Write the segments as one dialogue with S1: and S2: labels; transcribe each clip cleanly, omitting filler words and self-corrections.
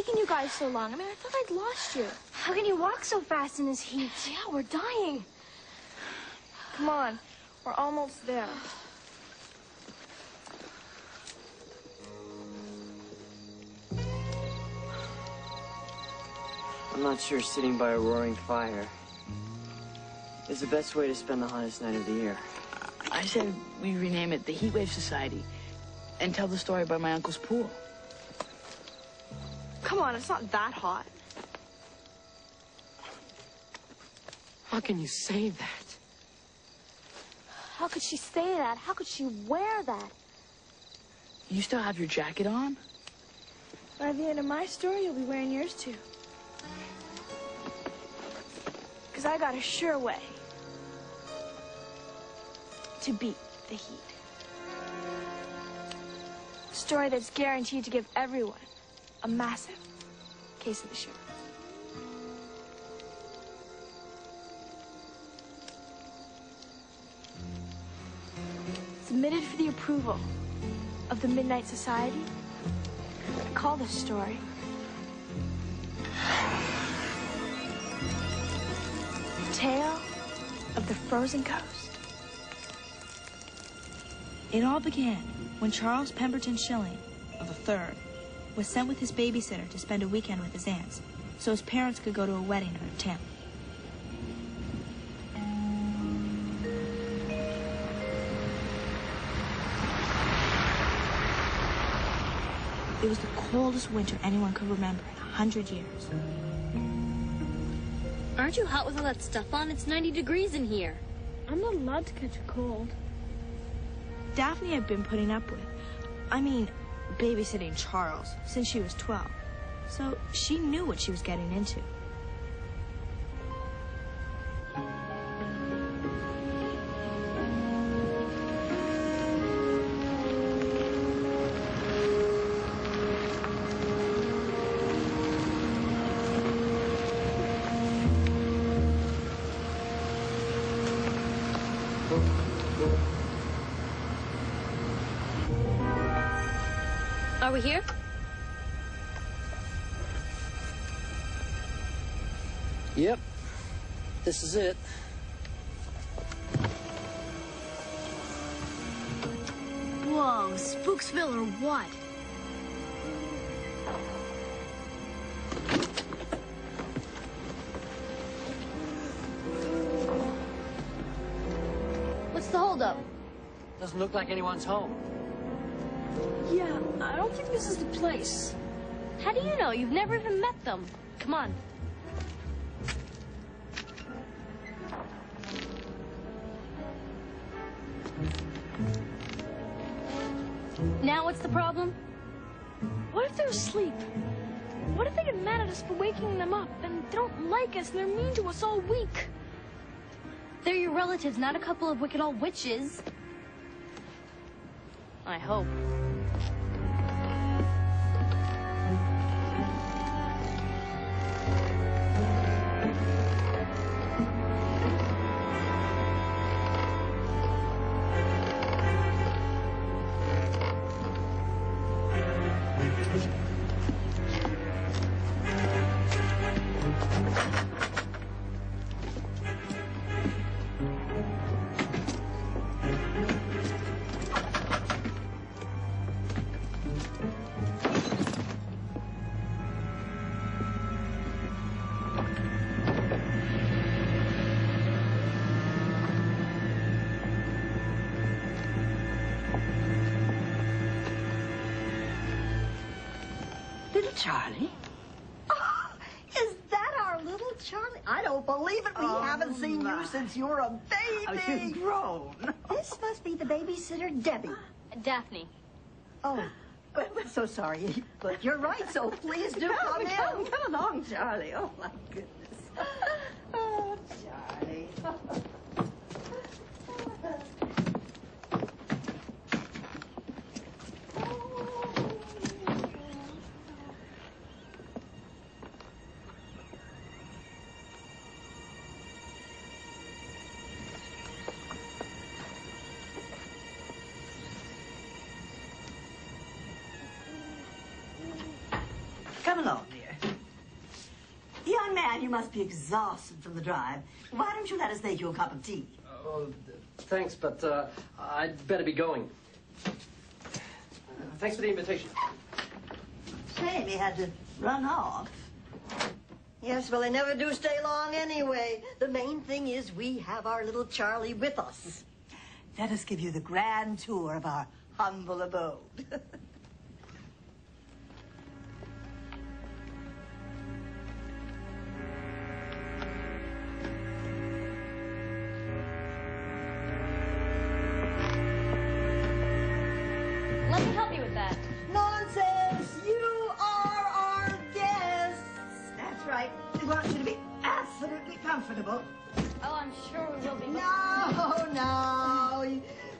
S1: taking you guys so long? I mean, I thought I'd lost you.
S2: How can you walk so fast in this heat?
S1: Yeah, we're dying. Come on, we're almost there.
S3: I'm not sure sitting by a roaring fire is the best way to spend the hottest night of the year.
S4: I said we rename it the Heatwave Society and tell the story by my uncle's pool.
S1: Come on, it's not that hot.
S5: How can you say that?
S1: How could she say that? How could she wear that?
S4: You still have your jacket on?
S1: By the end of my story, you'll be wearing yours too. Because I got a sure way to beat the heat. A story that's guaranteed to give everyone a massive case of the shiver. Submitted for the approval of the Midnight Society. I call this story Tale of the Frozen Coast.
S6: It all began when Charles Pemberton Schilling, of the Third, was sent with his babysitter to spend a weekend with his aunts, so his parents could go to a wedding out of town. It was the coldest winter anyone could remember in 100 years.
S2: Aren't you hot with all that stuff on? It's 90 degrees in here.
S1: I'm not allowed to catch a cold.
S6: Daphne had been putting up with, babysitting Charles since she was 12, so she knew what she was getting into.
S2: Are we here?
S5: Yep. This is it.
S2: Whoa, Spooksville or what? What's the holdup?
S5: Doesn't look like anyone's home.
S1: Yeah, I don't think this is the place.
S2: How do you know? You've never even met them. Come on. Now what's the problem?
S1: What if they're asleep? What if they get mad at us for waking them up and they don't like us and they're mean to us all week?
S2: They're your relatives, not a couple of wicked old witches. I hope.
S7: Charlie?
S8: Oh, is that our little Charlie? I don't believe it. We haven't seen you since you were a baby.
S7: Oh, you've grown.
S8: This must be the babysitter, Debbie.
S2: Daphne.
S8: Oh, well, we're so sorry. But you're right, so please do come in.
S7: Come along, Charlie. Oh, my goodness. Oh, Charlie. Come along, dear.
S8: must be exhausted from the drive. Why don't you let us make you a cup of tea?
S5: Oh, thanks, but I'd better be going. Thanks for the invitation.
S8: Shame he had to run off. Yes, well, they never do stay long anyway. The main thing is we have our little Charlie with us. Let us give you the grand tour of our humble abode.
S2: Let me help you with that.
S8: Nonsense! You are our guests! That's right. We want you to be absolutely comfortable.
S2: Oh, I'm sure we will be.
S8: No.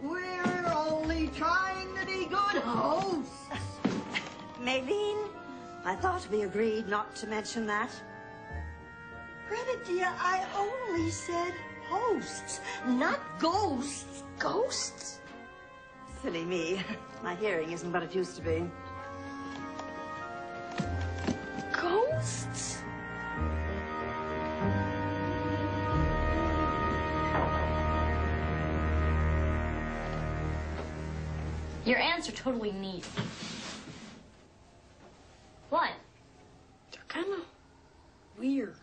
S8: We're only trying to be good hosts. Maylene, I thought we agreed not to mention that. Greta, dear, I only said hosts, not ghosts. Ghosts? Silly me. My hearing isn't what it used to be.
S1: Ghosts?
S2: Your aunts are totally neat. What?
S1: They're kind of weird.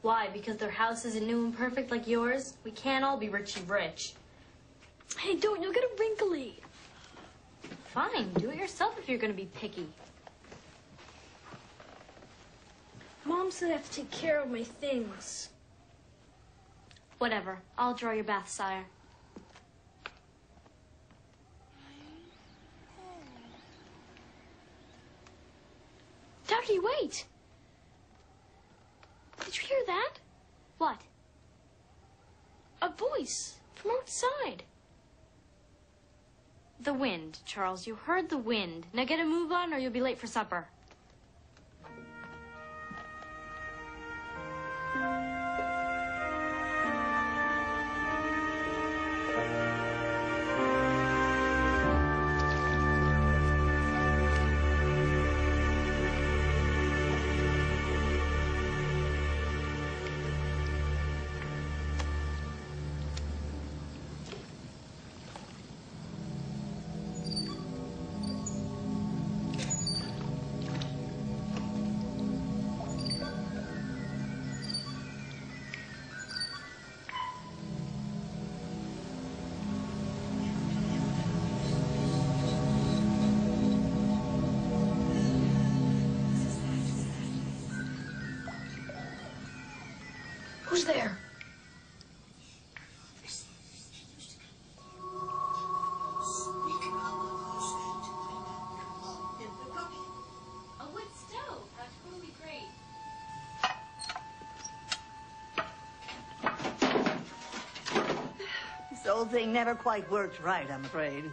S2: Why? Because their house isn't new and perfect like yours? We can't all be Richie rich.
S1: Hey, don't. You'll get a wrinkly.
S2: Fine, do it yourself if you're gonna be picky.
S1: Mom said I have to take care of my things.
S2: Whatever. I'll draw your bath, sire.
S1: Ducky, wait. Did you hear that?
S2: What?
S1: A voice from outside.
S2: The wind, Charles. You heard the wind. Now get a move on or you'll be late for supper.
S1: Who's there?
S2: A wood stove. That's totally great.
S8: This old thing never quite worked right, I'm afraid.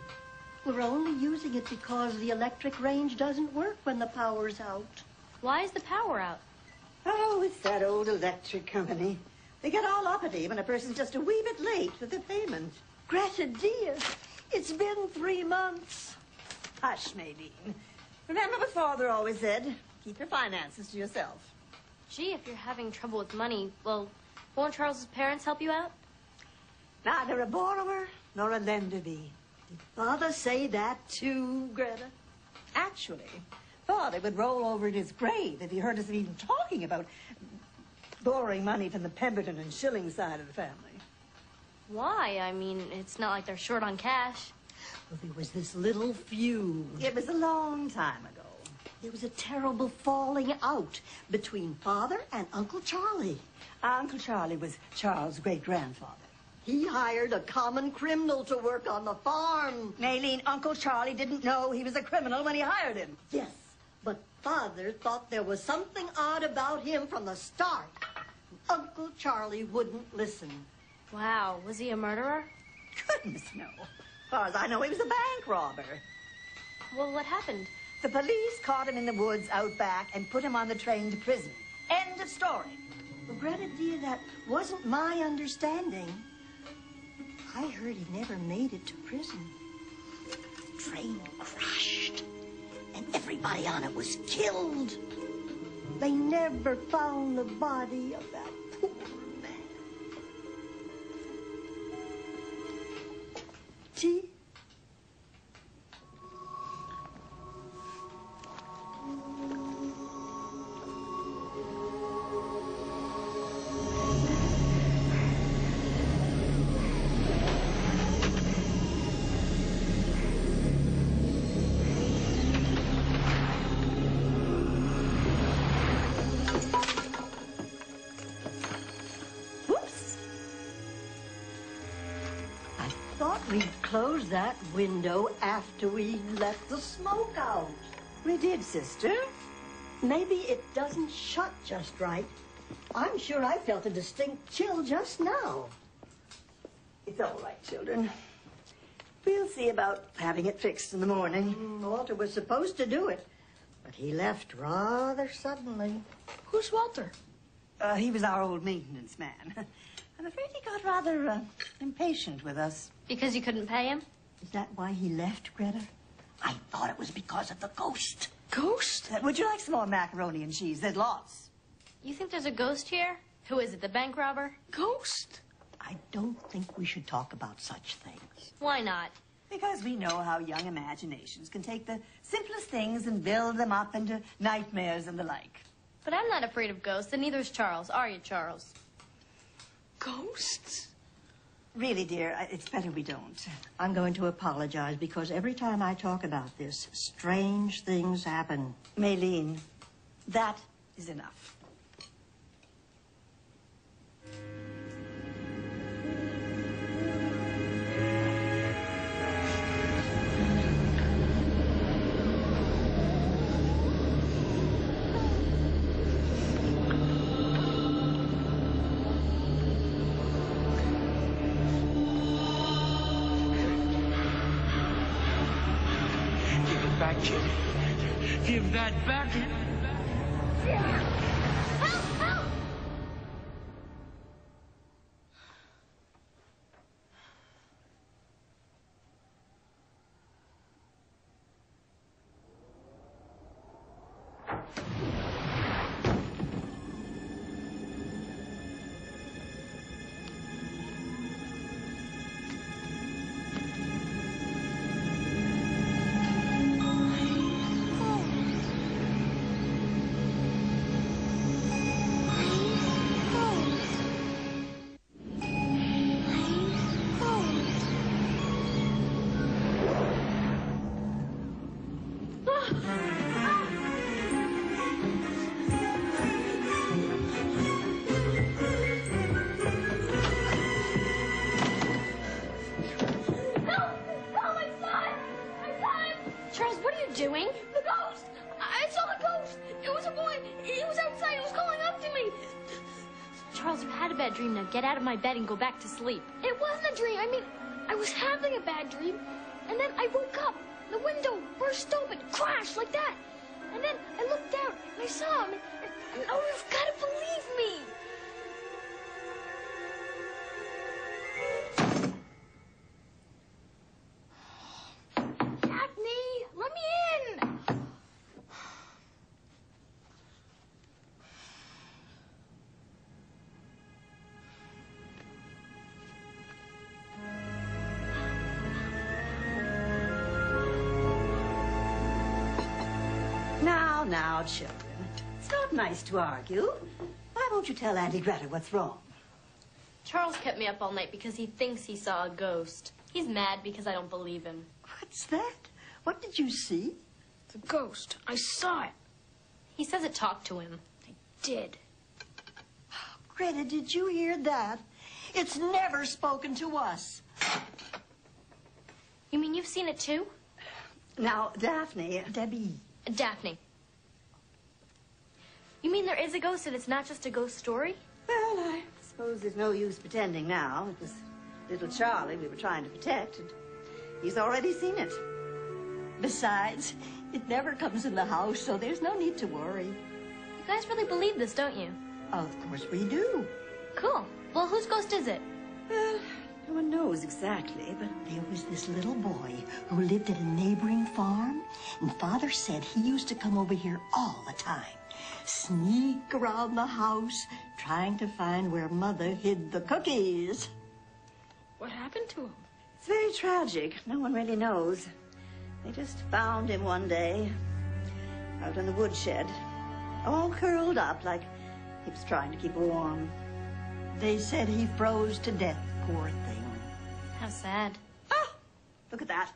S8: We're only using it because the electric range doesn't work when the power's out.
S2: Why is the power out?
S8: Oh, it's that old electric company. They get all uppity when a person's just a wee bit late with their payment. Greta, dear, it's been 3 months. Hush, Maylene. Remember what Father always said? Keep your finances to yourself.
S2: Gee, if you're having trouble with money, well, won't Charles's parents help you out?
S8: Neither a borrower nor a lender be. Did Father say that too, Greta? Actually, Father would roll over in his grave if he heard us even talking about borrowing money from the Pemberton and Shilling side of the family.
S2: Why? I mean, it's not like they're short on cash.
S8: Well, there was this little feud. It was a long time ago. There was a terrible falling out between Father and Uncle Charlie. Uncle Charlie was Charles' great-grandfather. He hired a common criminal to work on the farm. Maylene, Uncle Charlie didn't know he was a criminal when he hired him. Yes, but Father thought there was something odd about him from the start. Uncle Charlie wouldn't listen.
S2: Wow, was he a murderer?
S8: Goodness, no. As far as I know, he was a bank robber.
S2: Well, what happened?
S8: The police caught him in the woods out back and put him on the train to prison. End of story. Well, Greta, dear, that wasn't my understanding. I heard he never made it to prison. The train crashed, and everybody on it was killed. They never found the body of that poor man. Tea? We closed that window after we let the smoke out. We did, sister. Maybe it doesn't shut just right. I'm sure I felt a distinct chill just now. It's all right, children. We'll see about having it fixed in the morning. Walter was supposed to do it, but he left rather suddenly.
S1: Who's Walter?
S8: He was our old maintenance man. I'm afraid he got rather impatient with us.
S2: Because you couldn't pay him?
S8: Is that why he left, Greta? I thought it was because of the ghost.
S1: Ghost?
S8: Would you like some more macaroni and cheese? There's lots.
S2: You think there's a ghost here? Who is it, the bank robber?
S1: Ghost?
S8: I don't think we should talk about such things.
S2: Why not?
S8: Because we know how young imaginations can take the simplest things and build them up into nightmares and the like.
S2: But I'm not afraid of ghosts, and neither is Charles. Are you, Charles?
S1: Ghosts?
S8: Really, dear, it's better we don't. I'm going to apologize because every time I talk about this, strange things happen. Maylene, that is enough.
S9: Give that back.
S1: Help! Help! Doing? The ghost! I saw the ghost! It was a boy! He was outside! He was calling up to me!
S2: Charles, you had a bad dream. Now get out of my bed and go back to sleep.
S1: It wasn't a dream. I mean, I was having a bad dream, and then I woke up. The window burst open, crashed like that. And then I looked out, and I saw him, and oh, you've got to believe me! Let me in!
S8: Now, children, it's not nice to argue. Why won't you tell Auntie Greta what's wrong?
S2: Charles kept me up all night because he thinks he saw a ghost. He's mad because I don't believe him.
S8: What's that? What did you see?
S1: The ghost. I saw it.
S2: He says it talked to him.
S1: I did.
S8: Greta, did you hear that? It's never spoken to us.
S2: You mean you've seen it too?
S8: Now, Debbie.
S2: Daphne. You mean there is a ghost and it's not just a ghost story?
S8: Well, I suppose there's no use pretending now. It was little Charlie we were trying to protect, and he's already seen it. Besides, it never comes in the house, so there's no need to worry.
S2: You guys really believe this, don't you?
S8: Of course we do.
S2: Cool. Well, whose ghost is it?
S8: Well, no one knows exactly, but there was this little boy who lived at a neighboring farm, and Father said he used to come over here all the time. sneak around the house trying to find where Mother hid the cookies.
S1: What happened to him?
S7: It's very tragic. No one really knows. They just found him one day out in the woodshed, all curled up like he was trying to keep warm.
S8: They said he froze to death, poor thing.
S2: How sad.
S7: Oh, look at that.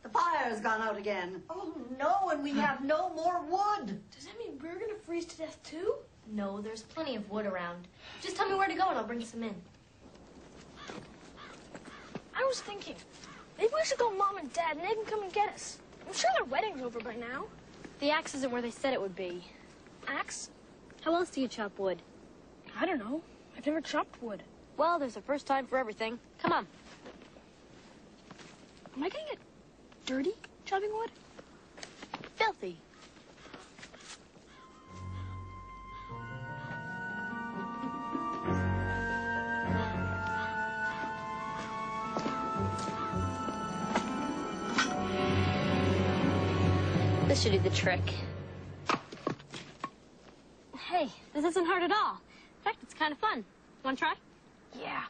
S7: The fire's gone out again.
S8: Oh, no, and we have no more wood.
S1: Does that mean we're gonna freeze to death too?
S2: No, there's plenty of wood around. Just tell me where to go and I'll bring some in.
S1: I was thinking, maybe we should call Mom and Dad and they can come and get us. I'm sure their wedding's over by now.
S2: The axe isn't where they said it would be.
S1: Axe?
S2: How else do you chop wood?
S1: I don't know. I've never chopped wood.
S2: Well, there's a first time for everything. Come on.
S1: Am I gonna get dirty chopping wood?
S2: Filthy. This should do the trick. Hey, this isn't hard at all. In fact, it's kind of fun. Want to try?
S1: Yeah.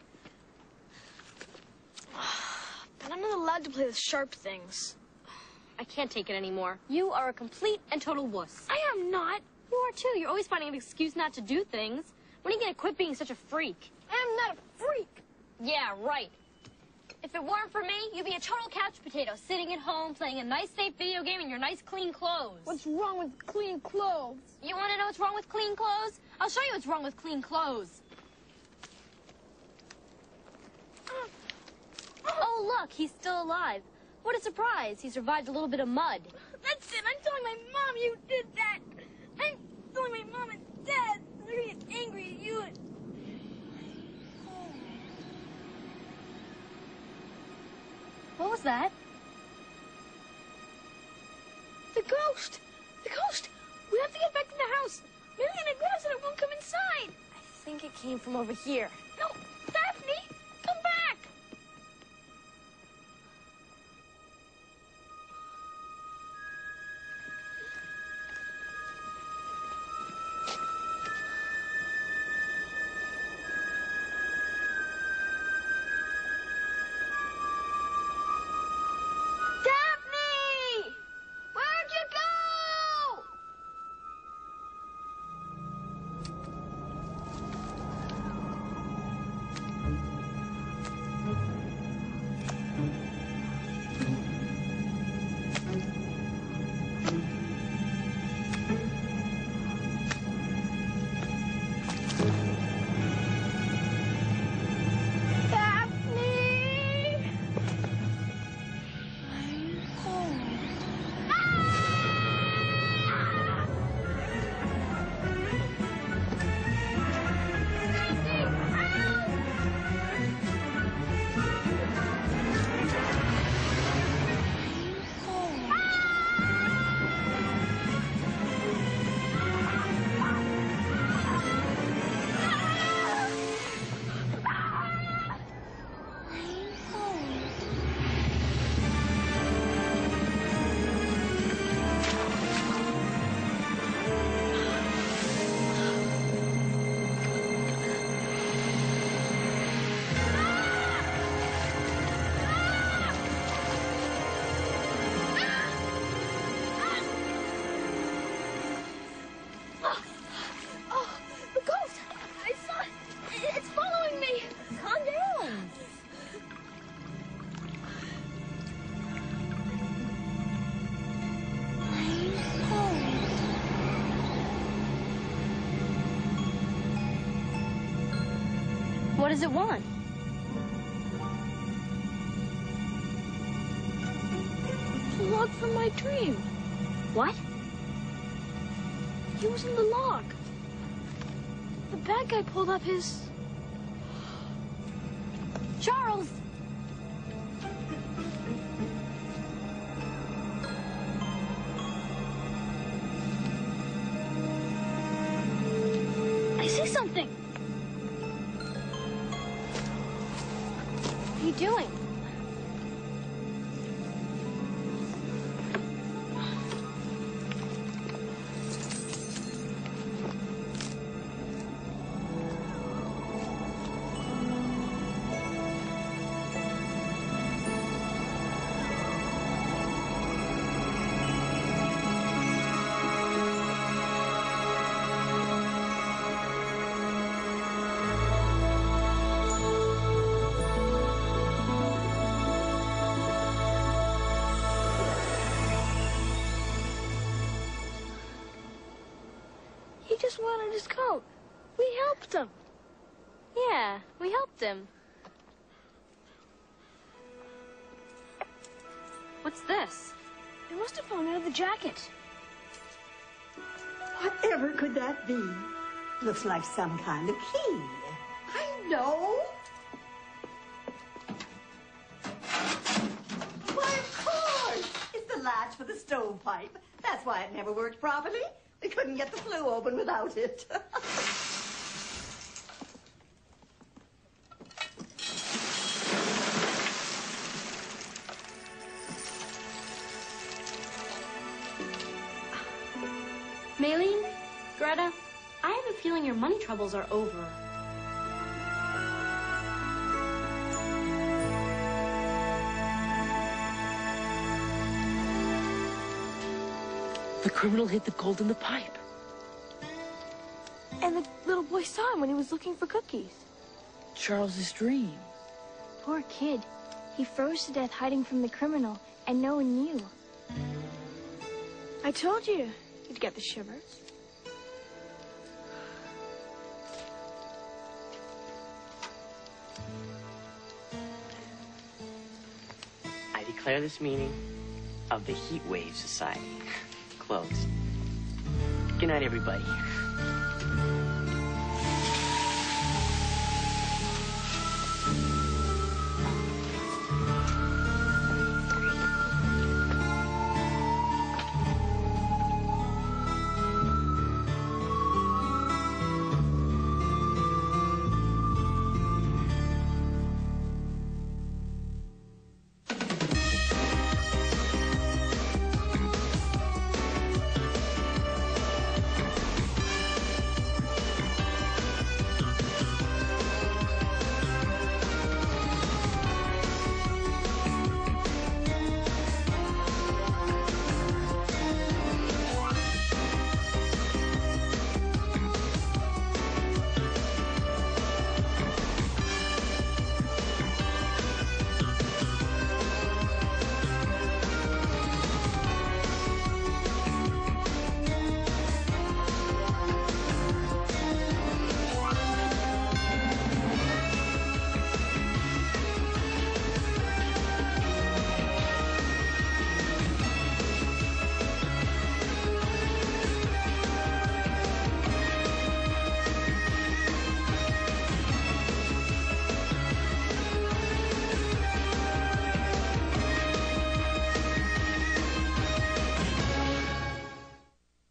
S1: But I'm not allowed to play with sharp things.
S2: I can't take it anymore. You are a complete and total wuss.
S1: I am not.
S2: You are too. You're always finding an excuse not to do things. When are you going to quit being such a freak?
S1: I am not a freak.
S2: Yeah, right. If it weren't for me, you'd be a total couch potato, sitting at home, playing a nice, safe video game in your nice, clean clothes.
S1: What's wrong with clean clothes?
S2: You want to know what's wrong with clean clothes? I'll show you what's wrong with clean clothes. Oh, look, he's still alive. What a surprise. He survived a little bit of mud.
S1: That's it. I'm telling my mom you did that. I'm telling my mom and Dad. They're gonna get angry at you.
S2: What was that?
S1: The ghost. The ghost. We have to get back to the house. Maybe in a glass and it won't come inside.
S2: I think it came from over here.
S1: No, Daphne, come back. Daphne! Where'd you go? Daphne! I'm home. Oh, the ghost! I saw it. It's following me.
S2: Calm down. What does it want?
S1: The log from my dream.
S2: What?
S1: He was in the log. The bad guy pulled up his...
S2: Charles!
S1: I see something.
S2: What are you doing?
S1: just wanted his coat. We helped him.
S2: Yeah, we helped him. What's this?
S1: It must have fallen out of the jacket.
S8: Whatever could that be? Looks like some kind of key. I know. Why, of course. It's the latch for the stovepipe. That's why it never worked properly. We couldn't get the flue open without it.
S2: Maylene, Greta, I have a feeling your money troubles are over.
S4: The criminal hid the gold in the pipe.
S6: And the little boy saw him when he was looking for cookies.
S4: Charles's dream.
S1: Poor kid. He froze to death hiding from the criminal, and no one knew. I told you you'd get the shivers.
S3: I declare this meeting of the Heat Wave Society closed. Good night, everybody.